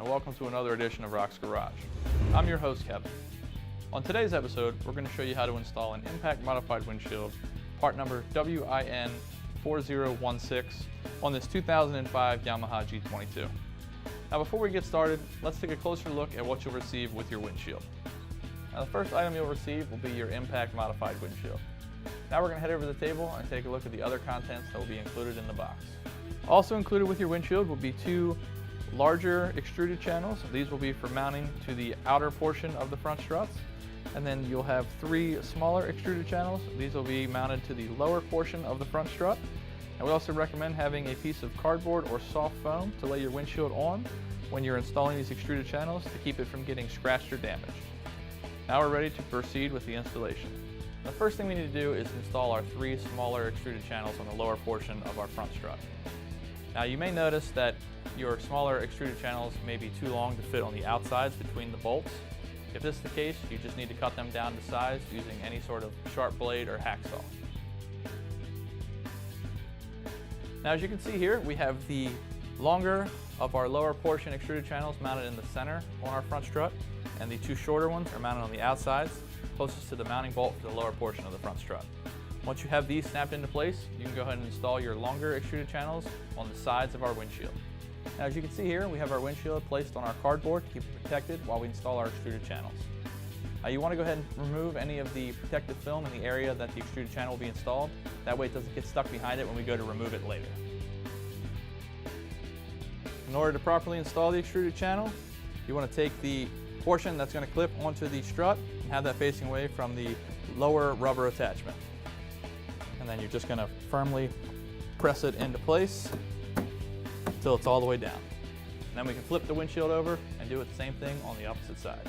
and welcome to another edition of RHOX Garage. I'm your host, Kevin. On today's episode, we're going to show you how to install an impact modified windshield, part number WIN-4016, on this 2005 Yamaha G22. Now before we get started, let's take a closer look at what you'll receive with your windshield. Now the first item you'll receive will be your impact modified windshield. Now we're going to head over to the table and take a look at the other contents that will be included in the box. Also included with your windshield will be two larger extruded channels. These will be for mounting to the outer portion of the front struts. And then you'll have three smaller extruded channels. These will be mounted to the lower portion of the front strut. And we also recommend having a piece of cardboard or soft foam to lay your windshield on when you're installing these extruded channels to keep it from getting scratched or damaged. Now we're ready to proceed with the installation. The first thing we need to do is install our three smaller extruded channels on the lower portion of our front strut. Now you may notice that your smaller extruded channels may be too long to fit on the outsides between the bolts. If this is the case, you just need to cut them down to size using any sort of sharp blade or hacksaw. Now as you can see here, we have the longer of our lower portion extruded channels mounted in the center on our front strut, and the two shorter ones are mounted on the outsides, closest to the mounting bolt for the lower portion of the front strut. Once you have these snapped into place, you can go ahead and install your longer extruded channels on the sides of our windshield. Now as you can see here, we have our windshield placed on our cardboard to keep it protected while we install our extruded channels. You want to go ahead and remove any of the protective film in the area that the extruded channel will be installed. That way it doesn't get stuck behind it when we go to remove it later. In order to properly install the extruded channel, you want to take the portion that's going to clip onto the strut and have that facing away from the lower rubber attachment. And then you're just going to firmly press it into place until it's all the way down. And then we can flip the windshield over and do it the same thing on the opposite side.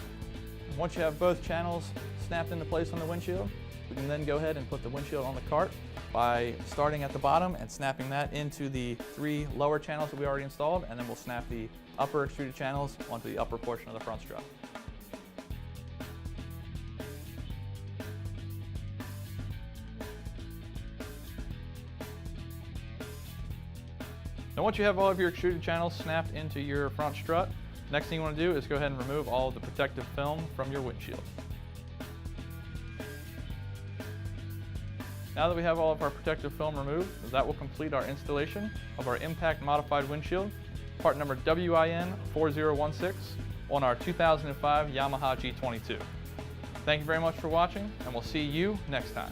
Once you have both channels snapped into place on the windshield, we can then go ahead and put the windshield on the cart by starting at the bottom and snapping that into the three lower channels that we already installed, and then we'll snap the upper extruded channels onto the upper portion of the front strut. Now once you have all of your extruded channels snapped into your front strut, next thing you want to do is go ahead and remove all of the protective film from your windshield. Now that we have all of our protective film removed, that will complete our installation of our impact modified windshield, part number WIN-4016, on our 2005 Yamaha G22. Thank you very much for watching, and we'll see you next time.